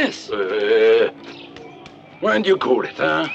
Yes. When do you call it, huh?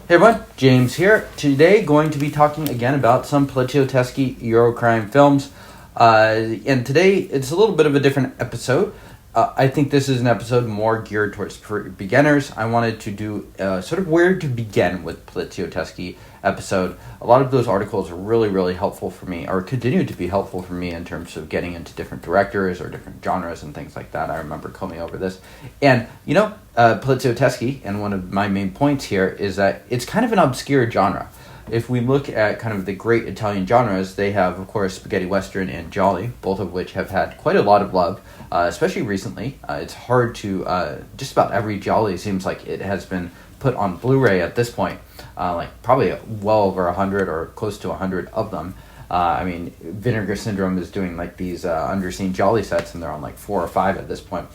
Hey everyone, James here. Today going to be talking again about some Poliziotteschi Eurocrime films. And today it's a little bit of a different episode. I think this is an episode more geared towards beginners. I wanted to do sort of where to begin with Poliziotteschi episode. A lot of those articles are really helpful for me, or continue to be helpful for me in terms of getting into different directors or different genres and things like that. I remember combing over this. And, Poliziotteschi, and one of my main points here is that it's kind of an obscure genre. If we look at kind of the great Italian genres, they have, of course, spaghetti western and gialli, both of which have had quite a lot of love, especially recently. It's hard to, just about every gialli seems like it has been put on Blu-ray at this point, probably well over 100 or close to 100 of them. Vinegar Syndrome is doing like these underseen gialli sets, and they're on like 4 or 5 at this point.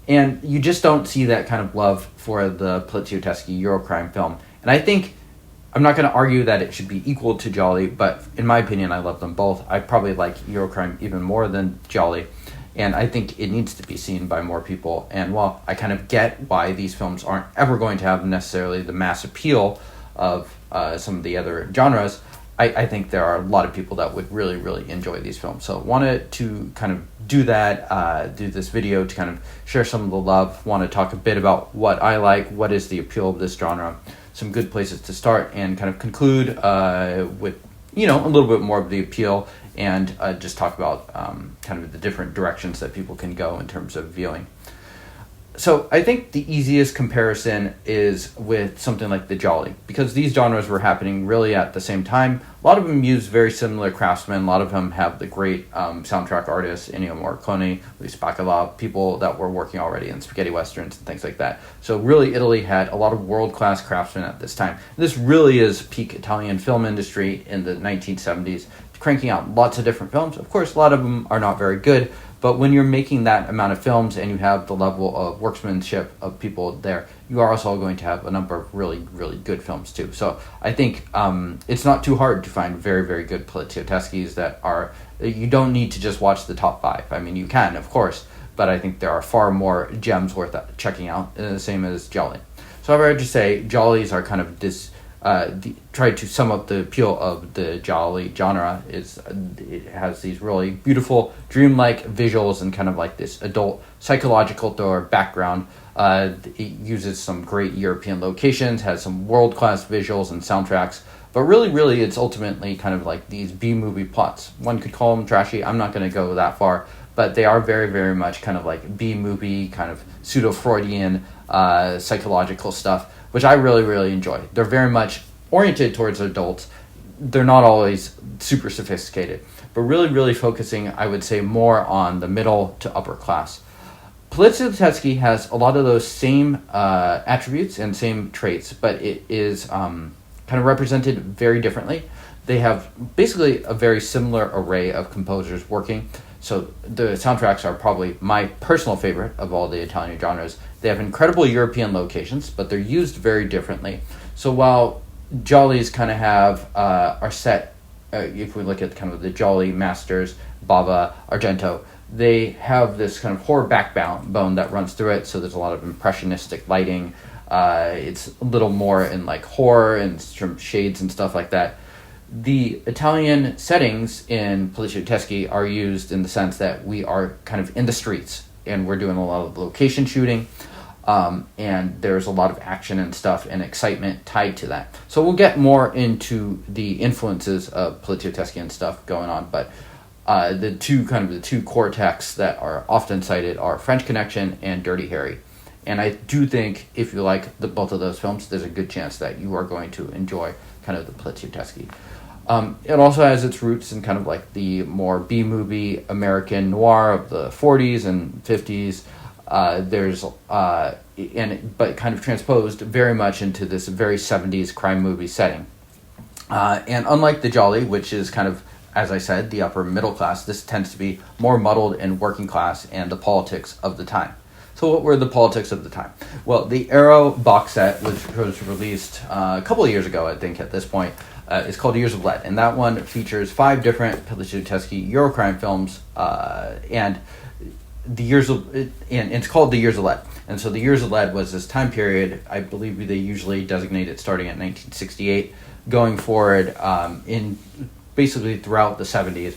And you just don't see that kind of love for the Poliziotteschi Eurocrime film. And I think I'm not going to argue that it should be equal to gialli, but in my opinion, I love them both. I probably like Eurocrime even more than gialli, and I think it needs to be seen by more people. And while I kind of get why these films aren't ever going to have necessarily the mass appeal of some of the other genres, I think there are a lot of people that would really enjoy these films. So wanted to kind of do that, do this video to kind of share some of the love, want to talk a bit about what I like, what is the appeal of this genre, some good places to start, and kind of conclude with, a little bit more of the appeal, and just talk about kind of the different directions that people can go in terms of viewing. So I think the easiest comparison is with something like the gialli, because these genres were happening really at the same time. A lot of them use very similar craftsmen. A lot of them have the great soundtrack artists, Ennio Morricone, Luis Bacala, people that were working already in spaghetti westerns and things like that. So really, Italy had a lot of world-class craftsmen at this time. This really is peak Italian film industry in the 1970s, cranking out lots of different films. Of course, a lot of them are not very good, but when you're making that amount of films and you have the level of workmanship of people there, you are also going to have a number of really good films too. So I think it's not too hard to find very good Poliziotteschi's that are, you don't need to just watch the top 5. I mean, you can, of course, but I think there are far more gems worth checking out, the same as gialli. So I would just say giallis are kind of this, try to sum up the appeal of the gialli genre is it has these really beautiful dreamlike visuals and kind of like this adult psychological thriller background. It uses some great European locations, has some world-class visuals and soundtracks, but really it's ultimately kind of like these B-movie plots. One could call them trashy. I'm not going to go that far, but they are very much kind of like B-movie, kind of pseudo-Freudian psychological stuff, which I really enjoy. They're very much oriented towards adults. They're not always super sophisticated, but really focusing, I would say, more on the middle to upper class. Poliziotteschi has a lot of those same attributes and same traits, but it is kind of represented very differently. They have basically a very similar array of composers working. So the soundtracks are probably my personal favorite of all the Italian genres. They have incredible European locations, but they're used very differently. So while giallis kind of have are set, if we look at kind of the gialli masters, Bava, Argento, they have this kind of horror backbone that runs through it. So there's a lot of impressionistic lighting. It's a little more in like horror and shades and stuff like that. The Italian settings in Poliziotteschi are used in the sense that we are kind of in the streets and we're doing a lot of location shooting, and there's a lot of action and stuff and excitement tied to that. So we'll get more into the influences of Poliziotteschi and stuff going on, but the two core texts that are often cited are French Connection and Dirty Harry. And I do think if you like both of those films, there's a good chance that you are going to enjoy kind of the Poliziotteschi. It also has its roots in kind of like the more B-movie American noir of the 40s and 50s. But kind of transposed very much into this very 70s crime movie setting. And unlike the gialli, which is kind of, as I said, the upper middle class, this tends to be more muddled in working class and the politics of the time. So what were the politics of the time? Well, the Arrow box set, which was released a couple of years ago, I think, at this point, is called Years of Lead, and that one features 5 different Poliziotteschi Eurocrime films, and it's called The Years of Lead. And so The Years of Lead was this time period. I believe they usually designate it starting at 1968, going forward in basically throughout the 70s.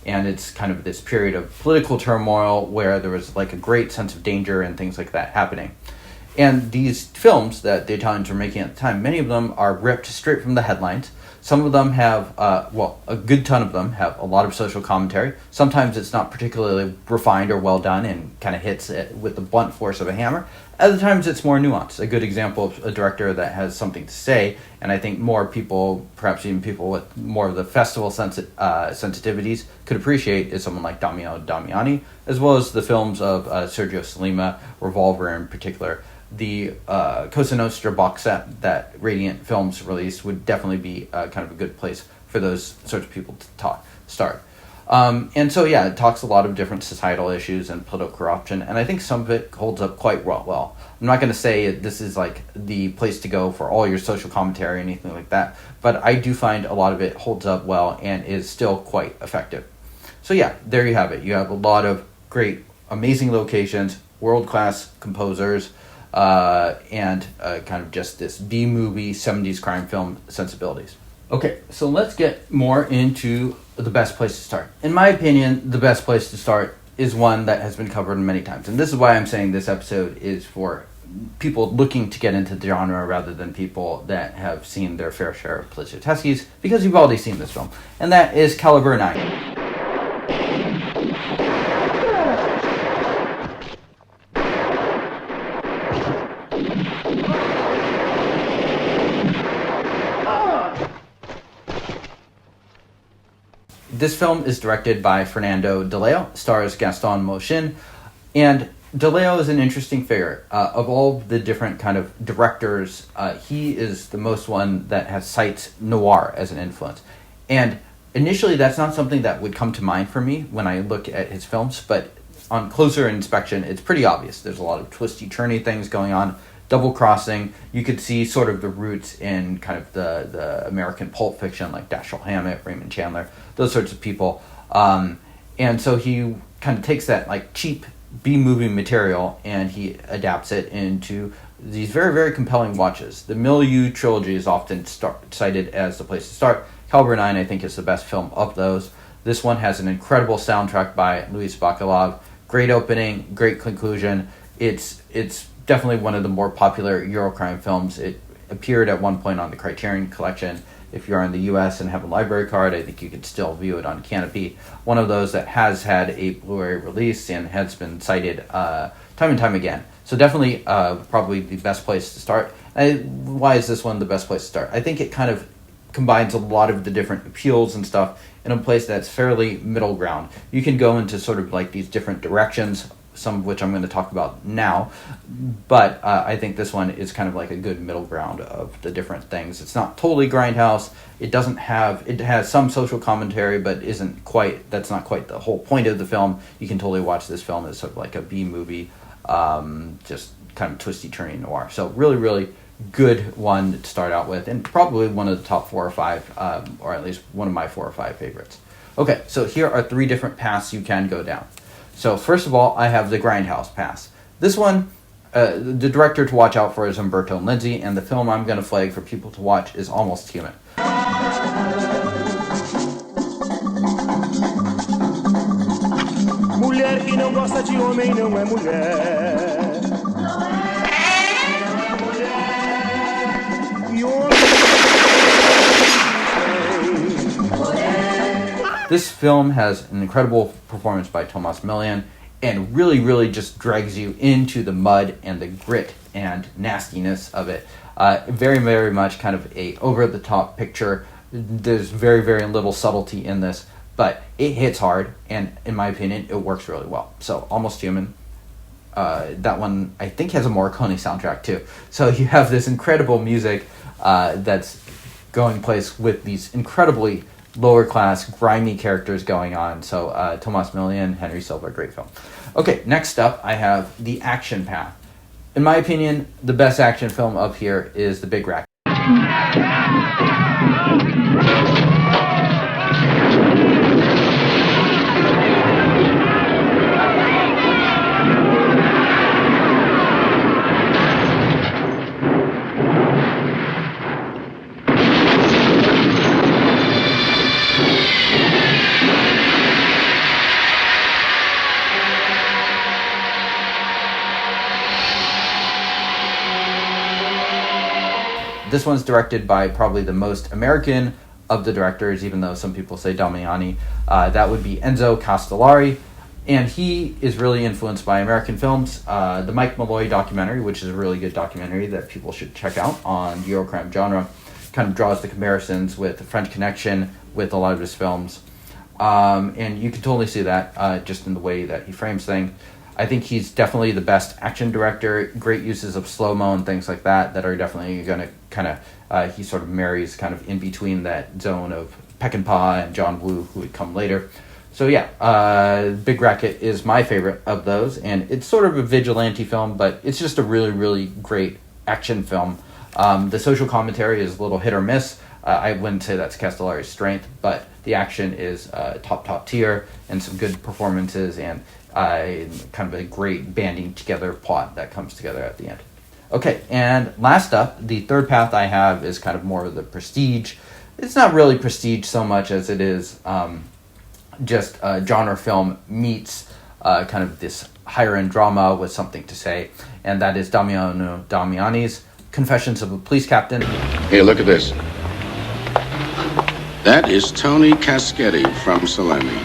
And it's kind of this period of political turmoil where there was like a great sense of danger and things like that happening. And these films that the Italians were making at the time, many of them are ripped straight from the headlines. Some of them have, a good ton of them have a lot of social commentary. Sometimes it's not particularly refined or well done and kind of hits it with the blunt force of a hammer. Other times it's more nuanced. A good example of a director that has something to say, and I think more people, perhaps even people with more of the festival sensitivities, could appreciate is someone like Damiano Damiani, as well as the films of Sergio Salima, Revolver in particular. The Cosa Nostra box set that Radiant Films released would definitely be kind of a good place for those sorts of people to start. And so, yeah, it talks a lot of different societal issues and political corruption, and I think some of it holds up quite well. I'm not going to say this is like the place to go for all your social commentary or anything like that, but I do find a lot of it holds up well and is still quite effective. So, yeah, there you have it. You have a lot of great, amazing locations, world-class composers, and kind of just this B-movie 70s crime film sensibilities. Okay, so let's get more into the best place to start. In my opinion, the best place to start is one that has been covered many times. And this is why I'm saying this episode is for people looking to get into the genre rather than people that have seen their fair share of Poliziotteschi's, because you've already seen this film. And that is Caliber 9. This film is directed by Fernando De Leo, stars Gaston Mochin, and De Leo is an interesting figure. Of all the different kind of directors, he is the most one that cites noir as an influence. And initially, that's not something that would come to mind for me when I look at his films, but on closer inspection, it's pretty obvious. There's a lot of twisty-turny things going on, double-crossing. You could see sort of the roots in kind of the American pulp fiction, like Dashiell Hammett, Raymond Chandler, those sorts of people. And so he kind of takes that like cheap B-movie material and he adapts it into these very, very compelling watches. The Milieu trilogy is often cited as the place to start. Caliber 9, I think, is the best film of those. This one has an incredible soundtrack by Luis Bacalov. Great opening, great conclusion. It's definitely one of the more popular Eurocrime films. It appeared at one point on the Criterion Collection. If you're in the U.S. and have a library card, I think you could still view it on Canopy. One of those that has had a Blu-ray release and has been cited time and time again. So definitely probably the best place to start. Why is this one the best place to start? I think it kind of combines a lot of the different appeals and stuff in a place that's fairly middle ground. You can go into sort of like these different directions, some of which I'm going to talk about now, but I think this one is kind of like a good middle ground of the different things. It's not totally Grindhouse. It has some social commentary, but that's not quite the whole point of the film. You can totally watch this film as sort of like a B-movie, just kind of twisty-turny noir. So really, really good one to start out with, and probably one of the top 4 or 5, or at least one of my 4 or 5 favorites. Okay, so here are 3 different paths you can go down. So first of all, I have the Grindhouse pass. This one, the director to watch out for is Umberto Lenzi, and the film I'm going to flag for people to watch is Almost Human. Mulher que não gosta de homem não é mulher. This film has an incredible performance by Tomas Milian and really, really just drags you into the mud and the grit and nastiness of it. Very, very much kind of a over-the-top picture. There's very, very little subtlety in this, but it hits hard, and in my opinion, it works really well. So, Almost Human. That one, I think, has a Morricone soundtrack, too. So you have this incredible music that's going place with these incredibly lower-class, grimy characters going on. So, Tomas Milian, Henry Silva, great film. Okay, next up, I have the action path. In my opinion, the best action film up here is The Big Racket. This one's directed by probably the most American of the directors, even though some people say Damiani. That would be Enzo Castellari. And he is really influenced by American films. The Mike Malloy documentary, which is a really good documentary that people should check out on Eurocrime genre, kind of draws the comparisons with The French Connection with a lot of his films. And you can totally see that just in the way that he frames things. I think he's definitely the best action director. Great uses of slow-mo and things like that are definitely going to kind of, he sort of marries kind of in between that zone of Peckinpah and John Woo, who would come later. So yeah, Big Racket is my favorite of those, and it's sort of a vigilante film, but it's just a really, really great action film. The social commentary is a little hit or miss. I wouldn't say that's Castellari's strength, but the action is top tier, and some good performances, and kind of a great banding together plot that comes together at the end. Okay, and last up, the third path I have is kind of more of the prestige. It's not really prestige so much as it is just genre film meets kind of this higher-end drama with something to say, and that is Damiano Damiani's Confessions of a Police Captain. Here, look at this. That is Tony Caschetti from Salemi.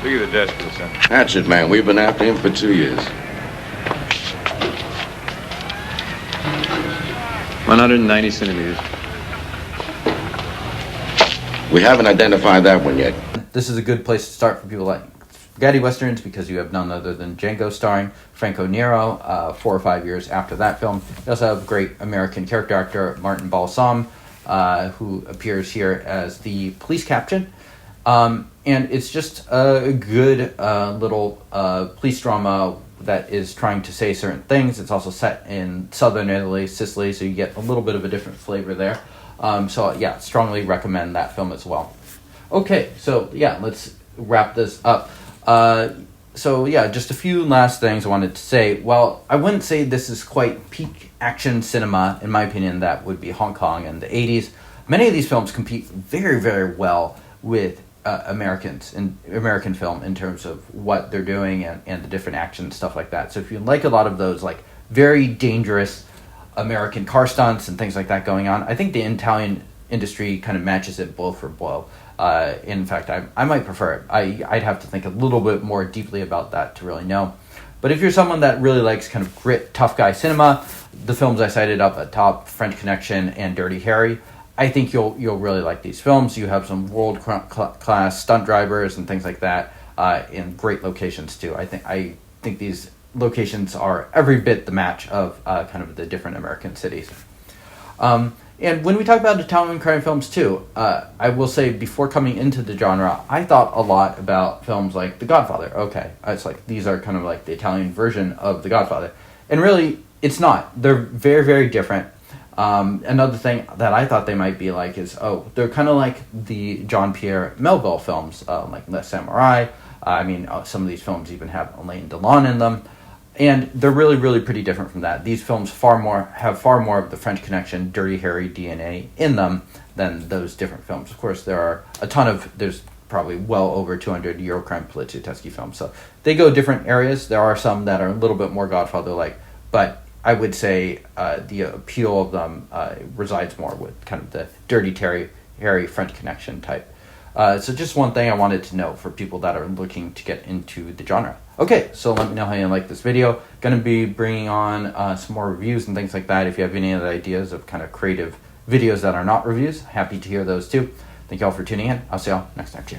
Look at the desk for the center. Hatchet man, we've been after him for 2 years. 190 centimeters. We haven't identified that one yet. This is a good place to start for people like spaghetti westerns, because you have none other than Django starring Franco Nero 4 or 5 years after that film. You also have great American character actor Martin Balsam, who appears here as the police captain. And it's just a good little police drama that is trying to say certain things. It's also set in southern Italy, Sicily, so you get a little bit of a different flavor there. So yeah, strongly recommend that film as well. Okay, so yeah, let's wrap this up. So yeah, just a few last things I wanted to say. Well, I wouldn't say this is quite peak action cinema. In my opinion, that would be Hong Kong in the 80s. Many of these films compete very, very well with Americans in American film in terms of what they're doing and the different action and stuff like that. So if you like a lot of those like very dangerous American car stunts and things like that going on, I think the Italian industry kind of matches it blow for blow. In fact, I might prefer it. I'd have to think a little bit more deeply about that to really know. But if you're someone that really likes kind of grit, tough guy cinema, the films I cited up at top, French Connection and Dirty Harry, I think you'll really like these films. You have some world-class stunt drivers and things like that, in great locations too. I think these locations are every bit the match of kind of the different American cities. And when we talk about Italian crime films too, I will say before coming into the genre, I thought a lot about films like The Godfather. Okay, it's like these are kind of like the Italian version of The Godfather. And really, it's not. They're very, very different. Another thing that I thought they might be like is, they're kind of like the Jean-Pierre Melville films, like Les Samurai. Some of these films even have Alain Delon in them. And they're really, really pretty different from that. These films have far more of the French Connection, Dirty Harry DNA in them than those different films. Of course, there's probably well over 200 Eurocrime Poliziotteschi films. So they go different areas. There are some that are a little bit more Godfather-like, but I would say the appeal of them resides more with kind of the Dirty Harry French Connection type. So just one thing I wanted to know for people that are looking to get into the genre. Okay, so let me know how you like this video. Going to be bringing on some more reviews and things like that. If you have any other ideas of kind of creative videos that are not reviews, happy to hear those too. Thank you all for tuning in. I'll see y'all next time. Cheers.